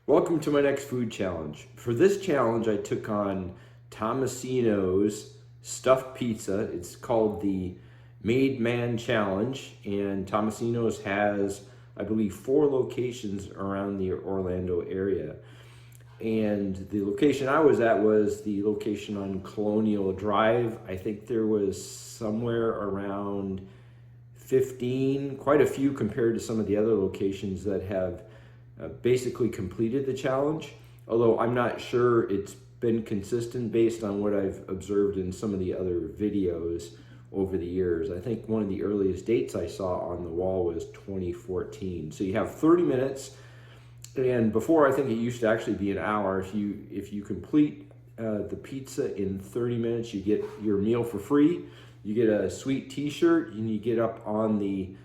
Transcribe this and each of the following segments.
Welcome to my next food challenge. For this challenge, I took on Tomasino's stuffed pizza. It's called the Made Man Challenge, and Tomasino's has, I believe, 4 locations around the Orlando area. And the location I was at was the location on Colonial Drive. I think there was somewhere around 15, quite a few compared to some of the other locations that have basically completed the challenge, although I'm not sure it's been consistent based on what I've observed in some of the other videos over the years. I think one of the earliest dates I saw on the wall was 2014. So you have 30 minutes, and before I think it used to actually be an hour. If you complete the pizza in 30 minutes, you get your meal for free. You get a sweet t-shirt, and you get up on the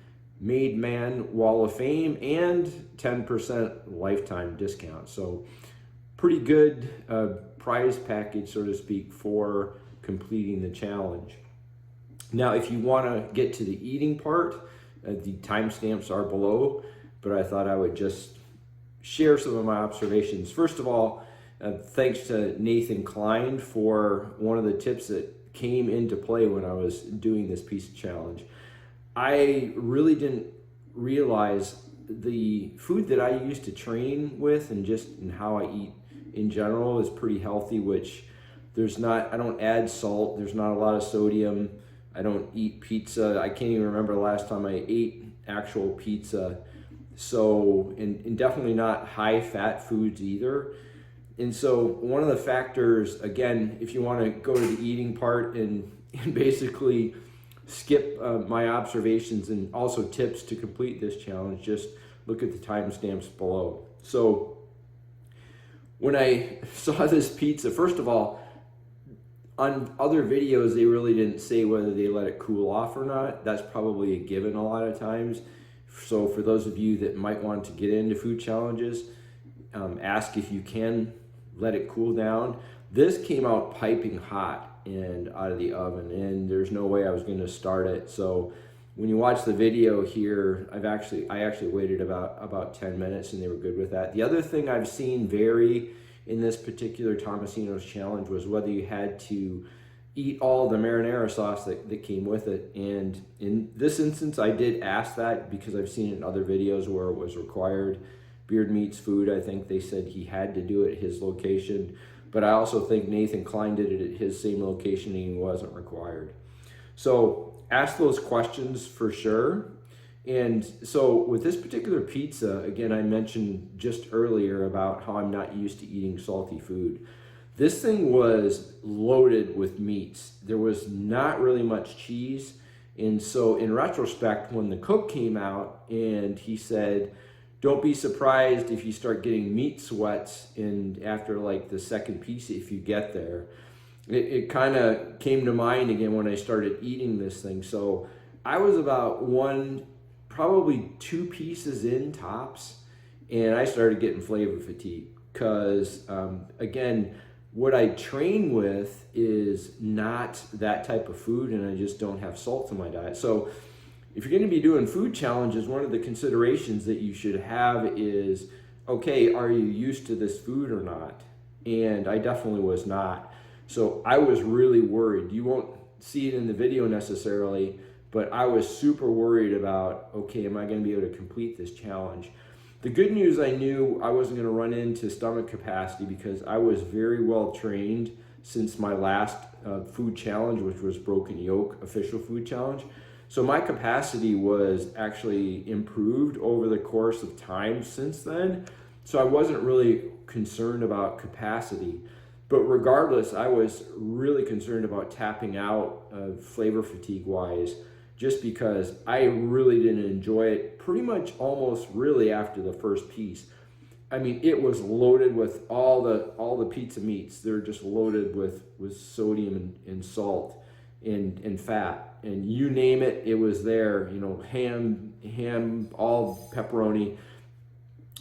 Made Man Wall of Fame and 10% lifetime discount. So pretty good prize package, so to speak, for completing the challenge. Now, if you want to get to the eating part, the timestamps are below, but I thought I would just share some of my observations. First of all, thanks to Nathan Klein for one of the tips that came into play when I was doing this pizza challenge. I really didn't realize the food that I used to train with and just in how I eat in general is pretty healthy, which I don't add salt, there's not a lot of sodium, I don't eat pizza. I can't even remember the last time I ate actual pizza. So, and definitely not high fat foods either. And so one of the factors, again, if you want to go to the eating part and basically skip my observations and also tips to complete this challenge, just look at the timestamps below. So when I saw this pizza, first of all, on other videos, they really didn't say whether they let it cool off or not. That's probably a given a lot of times. So for those of you that might want to get into food challenges, ask if you can let it cool down. This came out piping hot and out of the oven, and there's no way I was going to start it. So when you watch the video here, I actually waited about 10 minutes, and they were good with that. The other thing I've seen vary in this particular Tomasino's challenge was whether you had to eat all the marinara sauce that came with it. And in this instance, I did ask that because I've seen it in other videos where it was required. Beard Meats Food, I think they said he had to do it at his location. But I also think Nathan Klein did it at his same location and he wasn't required. So ask those questions for sure. And so with this particular pizza, again, I mentioned just earlier about how I'm not used to eating salty food. This thing was loaded with meats. There was not really much cheese. And so in retrospect, when the cook came out and he said, don't be surprised if you start getting meat sweats and after like the second piece, if you get there. It kind of came to mind again when I started eating this thing. So I was about probably 2 pieces in tops, and I started getting flavor fatigue because, again, what I train with is not that type of food, and I just don't have salt in my diet. So if you're going to be doing food challenges, one of the considerations that you should have is, okay, are you used to this food or not? And I definitely was not. So I was really worried. You won't see it in the video necessarily, but I was super worried about, okay, am I going to be able to complete this challenge? The good news, I knew I wasn't going to run into stomach capacity because I was very well trained since my last food challenge, which was Broken Yoke Official Food Challenge. So my capacity was actually improved over the course of time since then. So I wasn't really concerned about capacity. But regardless, I was really concerned about tapping out flavor fatigue wise, just because I really didn't enjoy it pretty much almost really after the first piece. I mean, it was loaded with all the pizza meats. They're just loaded with sodium and salt and fat. And you name it, it was there, you know, ham, all pepperoni.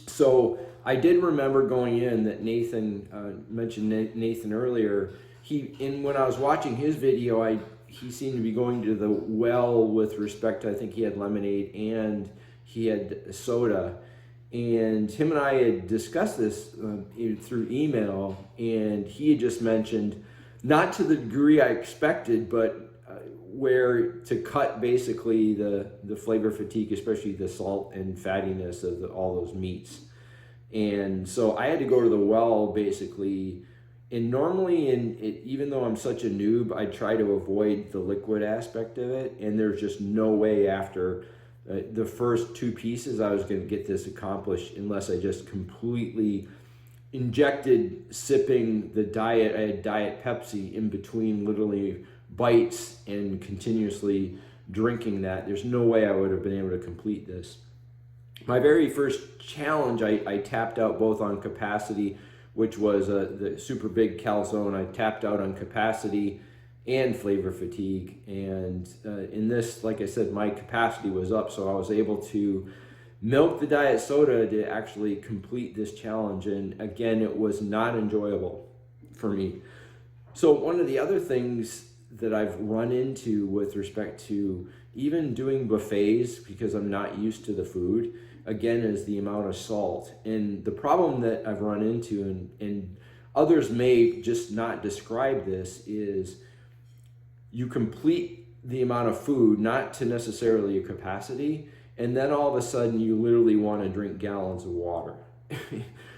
So I did remember going in that Nathan mentioned Nathan earlier. When I was watching his video, he seemed to be going to the well with respect to, I think he had lemonade and he had soda. And him and I had discussed this through email, and he had just mentioned, not to the degree I expected, but where to cut basically the flavor fatigue, especially the salt and fattiness of all those meats. And so I had to go to the well basically. And normally, even though I'm such a noob, I try to avoid the liquid aspect of it. And there's just no way after the first two pieces I was going to get this accomplished unless I just completely injected sipping the diet. I had Diet Pepsi in between literally bites and continuously drinking that. There's no way I would have been able to complete this. My very first challenge, I tapped out both on capacity, which was the super big calzone. I tapped out on capacity and flavor fatigue. And in this, like I said, my capacity was up, so I was able to milk the diet soda to actually complete this challenge. And again, it was not enjoyable for me. So one of the other things that I've run into with respect to even doing buffets, because I'm not used to the food, again, is the amount of salt. And the problem that I've run into, and others may just not describe this, is you complete the amount of food, not to necessarily a capacity, and then all of a sudden you literally want to drink gallons of water.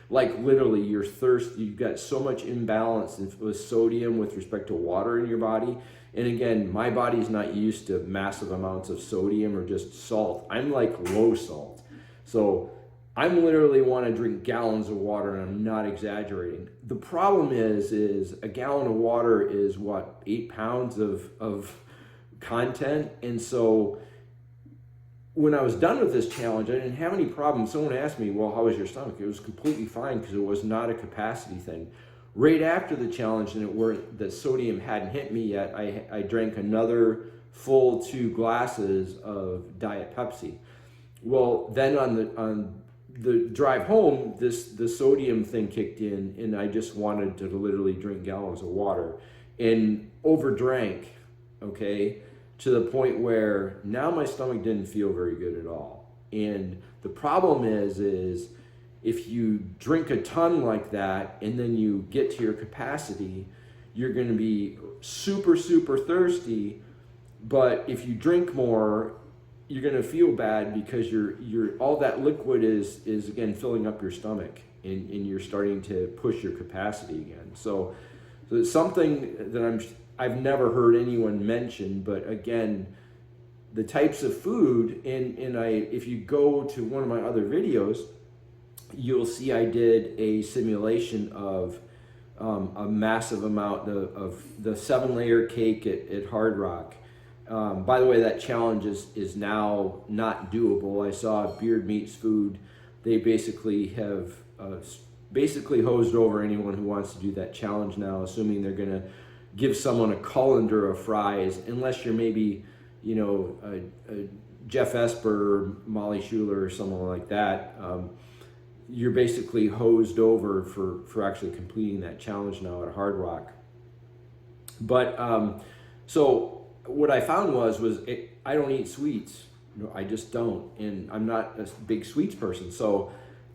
Like literally you're thirsty, you've got so much imbalance with sodium with respect to water in your body. And again, my body's not used to massive amounts of sodium or just salt. I'm like low salt. So I'm literally want to drink gallons of water, and I'm not exaggerating. The problem is a gallon of water is what, 8 pounds of content. And so when I was done with this challenge, I didn't have any problems. Someone asked me, well, how was your stomach? It was completely fine because it was not a capacity thing. Right after the challenge, and the sodium hadn't hit me yet, I drank another full 2 glasses of Diet Pepsi. Well, then on the drive home, the sodium thing kicked in, and I just wanted to literally drink gallons of water and overdrank, okay, to the point where now my stomach didn't feel very good at all. And the problem is if you drink a ton like that and then you get to your capacity, you're going to be super, super thirsty. But if you drink more, you're going to feel bad because you're all that liquid is again filling up your stomach, and you're starting to push your capacity again. So it's something that I've never heard anyone mention, but again, the types of food, and if you go to one of my other videos, you'll see I did a simulation of a massive amount of the 7-layer cake at Hard Rock. By the way, that challenge is now not doable. I saw Beard Meats Food. They basically have hosed over anyone who wants to do that challenge now, assuming they're going to give someone a colander of fries, unless you're maybe, Jeff Esper or Molly Schuler or someone like that. You're basically hosed over for actually completing that challenge now at Hard Rock. But so what I found was I don't eat sweets. I just don't, and I'm not a big sweets person. So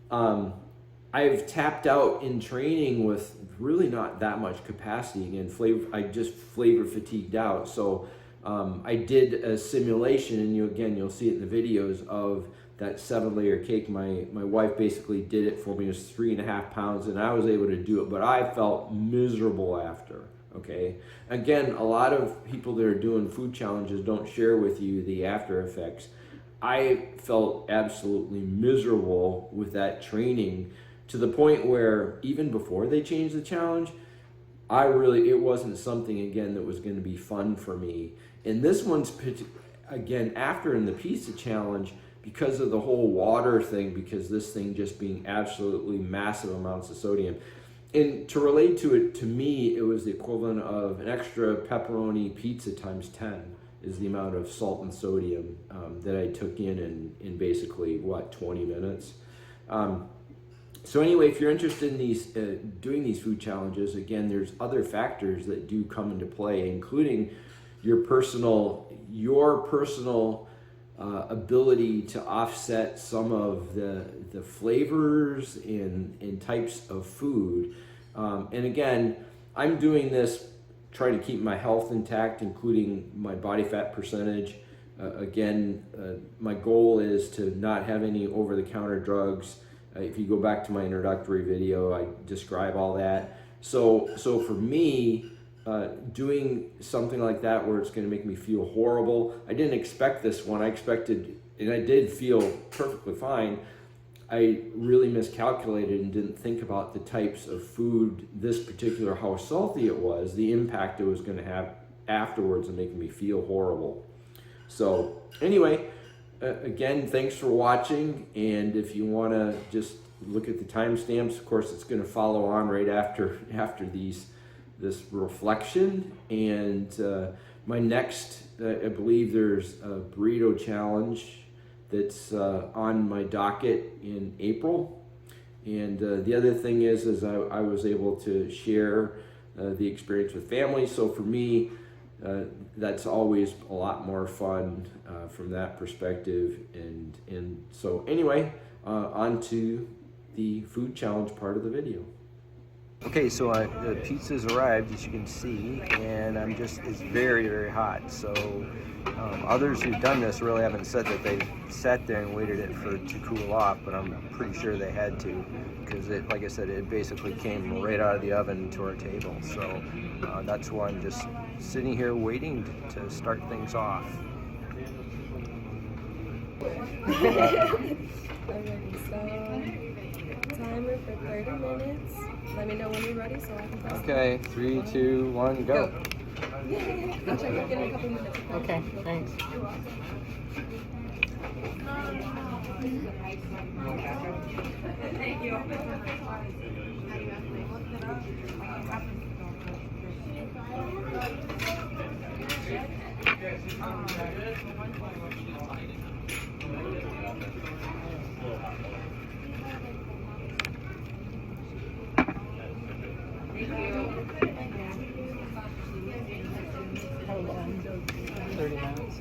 I've tapped out in training with really not that much capacity. Again, I just flavor fatigued out. So I did a simulation, and you'll see it in the videos of that 7-layer cake. My wife basically did it for me. It was 3.5 pounds, and I was able to do it, but I felt miserable after. Okay. Again, a lot of people that are doing food challenges don't share with you the after effects. I felt absolutely miserable with that training, to the point where even before they changed the challenge, it wasn't something, again, that was going to be fun for me. And this one's, again, after in the pizza challenge, because of the whole water thing, because this thing just being absolutely massive amounts of sodium. And to relate to it, to me, it was the equivalent of an extra pepperoni pizza times 10 is the amount of salt and sodium that I took in basically, 20 minutes. So anyway, if you're interested in these doing these food challenges, again, there's other factors that do come into play, including your personal ability to offset some of the flavors and types of food. And again, I'm doing this trying to keep my health intact, including my body fat percentage. My goal is to not have any over-the-counter drugs. If you go back to my introductory video, I describe all that. So for me, doing something like that where it's going to make me feel horrible, I didn't expect this one. I expected, and I did feel perfectly fine. I really miscalculated and didn't think about the types of food, this particular, how salty it was, the impact it was going to have afterwards and making me feel horrible. So anyway, again, thanks for watching. And if you want to just look at the timestamps, of course, it's going to follow on right after this reflection. And my next, I believe there's a burrito challenge that's on my docket in April. And the other thing is I was able to share the experience with family. So for me, that's always a lot more fun from that perspective. And so anyway, on to the food challenge part of the video. Okay, so the pizza's arrived, as you can see, and it's very, very hot. So others who've done this really haven't said that they sat there and waited it to cool off, but I'm pretty sure they had to, because like I said, it basically came right out of the oven to our table. So that's why I'm just sitting here waiting to start things off. Alrighty, so timer for 30 minutes. Let me know when you're ready so I can press. Okay, 3, 2, 1, go. I'll check back in a couple minutes. Okay, thanks. Thank you. How long? 30 minutes.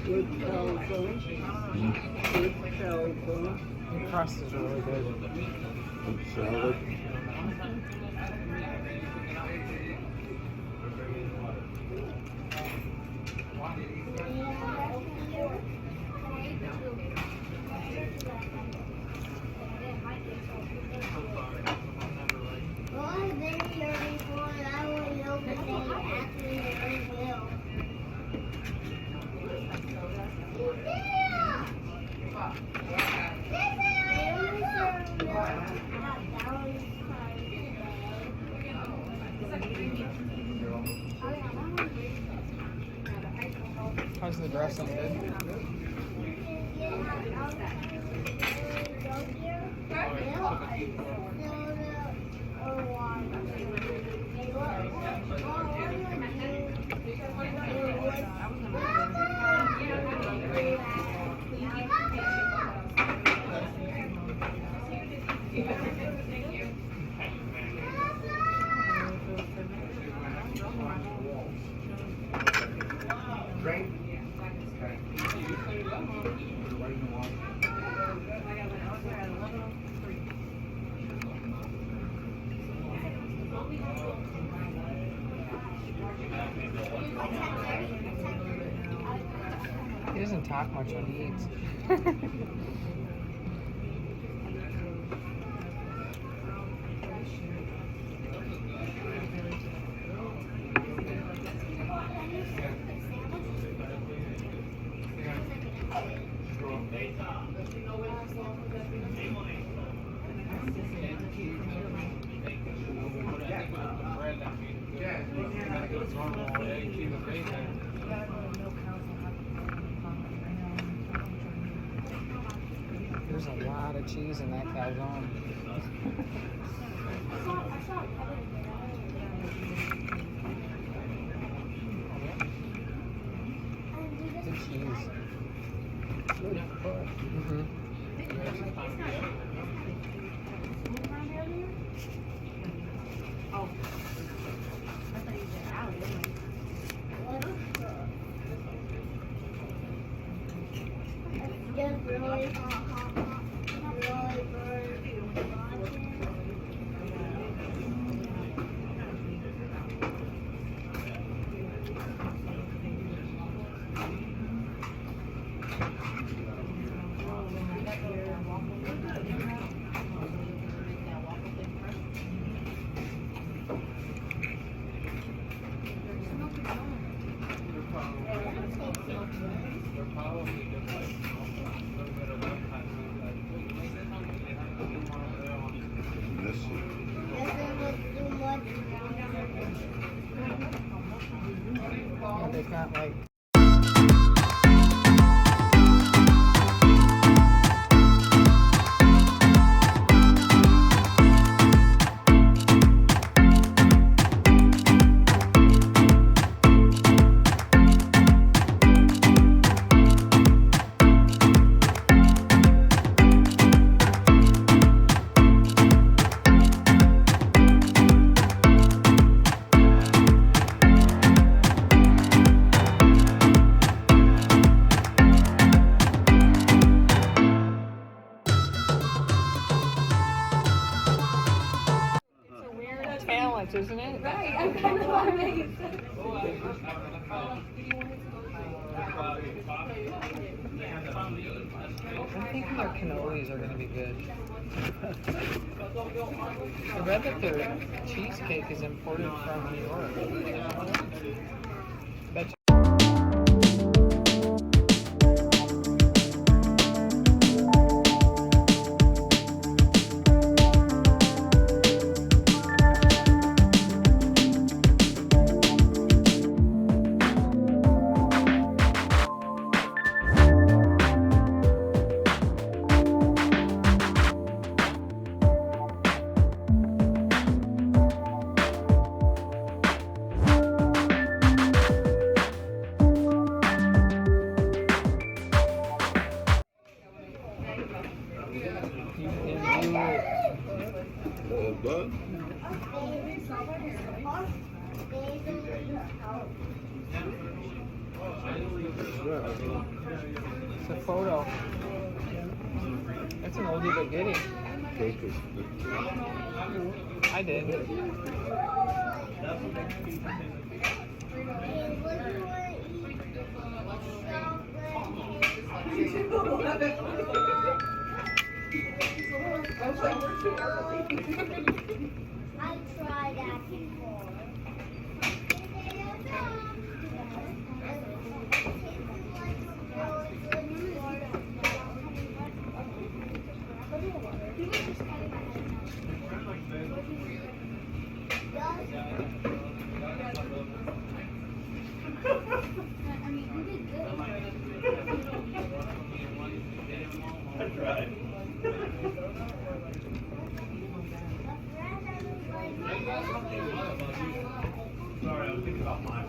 Good telephone. Good telephone. The crust is really good. Salad. How's the dressing? Good? He doesn't talk much when he eats. There's a lot of cheese in that calzone. The cheese. Yeah, they've got like. Talent, isn't it? Right, I'm kind of amazed. I'm thinking their cannolis are going to be good. I read that their cheesecake is imported from New York. Bet it's a photo. That's an oldie but goodie. I did. I tried that before. Sorry, I'm thinking about mine.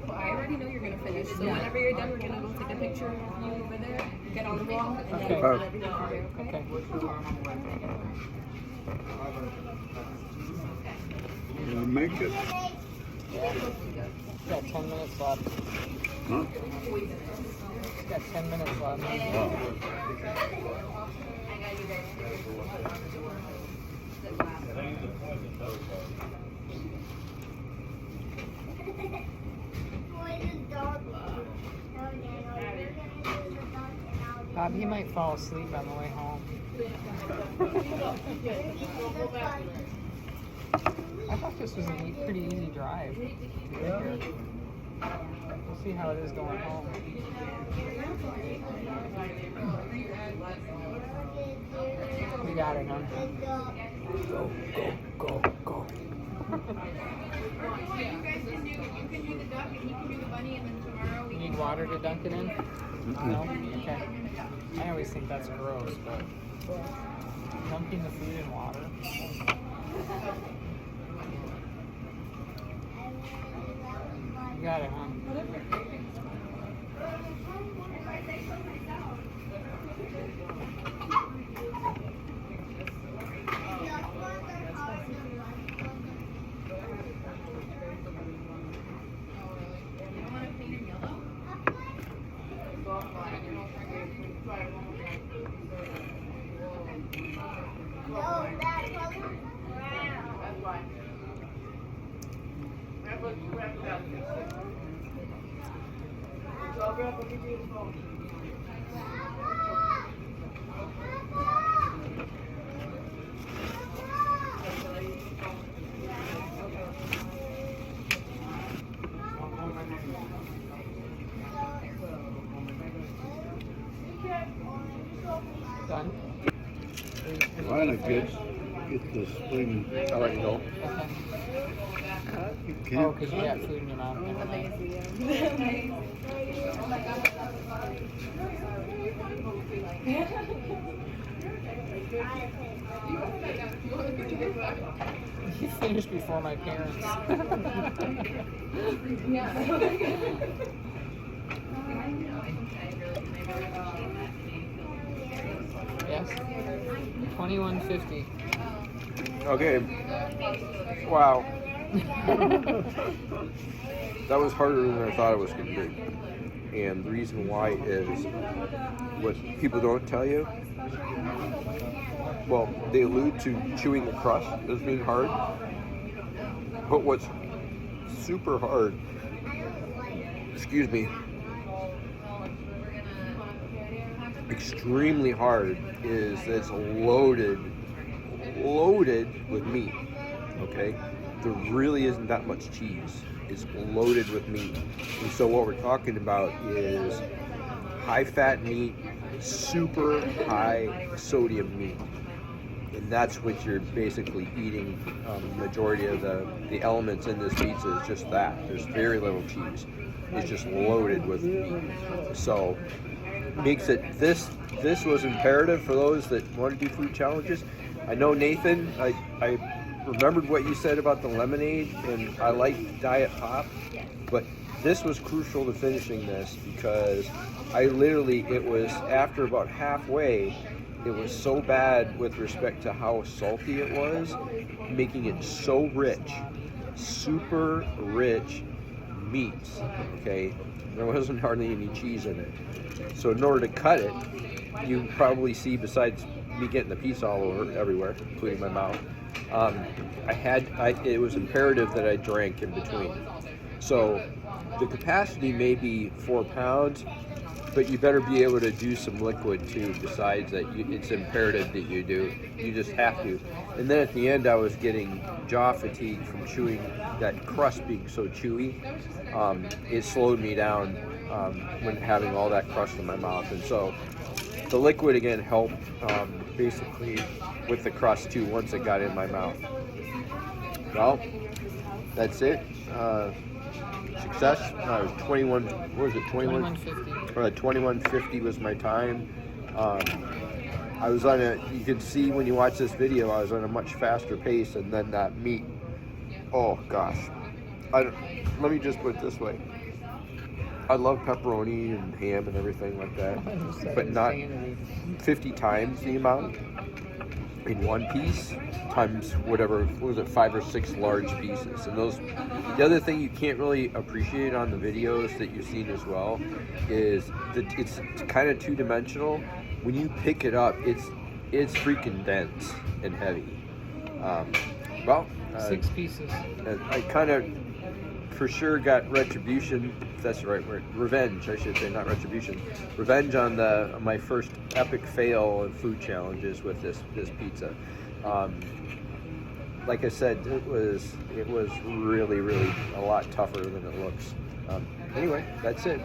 I already know you're gonna finish, so whenever you're done, we're gonna go take a picture of you over there, get on the wall, and then we'll let everything from there, okay? You make it. It's got 10 minutes left. Huh? It's got 10 minutes left. Wow. Bob, he might fall asleep on the way home. I thought this was a pretty easy drive. We'll see how it is going home. We got it, huh? Go, go, go, go. You can do the duck and he can do the bunny, and then tomorrow we Need water to dunk it in? No? Okay. I always think that's gross, but dunking the food in water? You got it, huh? Done? Trying to get the spring. I'll let you go. You Oh, can't. because you got food in your mouth. Never mind. You finished before my parents. Yes? 21.50. Okay. Wow. That was harder than I thought it was going to be. And the reason why is what people don't tell you. Well, they allude to chewing the crust as being hard. But what's super hard, excuse me, extremely hard, is that it's loaded with meat. Okay? There really isn't that much cheese. It's loaded with meat. And so what we're talking about is high fat meat, super high sodium meat. And that's what you're basically eating. Majority of the elements in this pizza is just that. There's very little cheese. It's just loaded with meat. So makes it, this was imperative for those that want to do food challenges. I know, Nathan, I remembered what you said about the lemonade, and I like Diet Pop, but this was crucial to finishing this because it was after about halfway, it was so bad with respect to how salty it was, making it so rich, super rich meats, okay? There wasn't hardly any cheese in it. So in order to cut it, you probably see, besides me getting the pizza all over everywhere, including my mouth, it was imperative that I drank in between. So the capacity may be 4 pounds, but you better be able to do some liquid too, besides that it's imperative that you do. You just have to. And then at the end, I was getting jaw fatigue from chewing, that crust being so chewy. It slowed me down when having all that crust in my mouth. And so the liquid again helped basically with the crust too once it got in my mouth. Well, that's it. Success. 21. What was it? 21.50. 21.50 was my time. I was on you can see when you watch this video, I was on a much faster pace, and then that meat. Oh gosh. Let me just put it this way. I love pepperoni and ham and everything like that, but not 50 times the amount in one piece times whatever, what was it, 5 or 6 large pieces. And those, the other thing you can't really appreciate on the videos that you've seen as well is that it's kind of two-dimensional. When you pick it up, it's freaking dense and heavy. 6 pieces. I kind of for sure got retribution, if that's the right word, revenge, I should say, not retribution. Revenge on my first epic fail of food challenges with this pizza. Like I said, it was really, really a lot tougher than it looks. Anyway, that's it.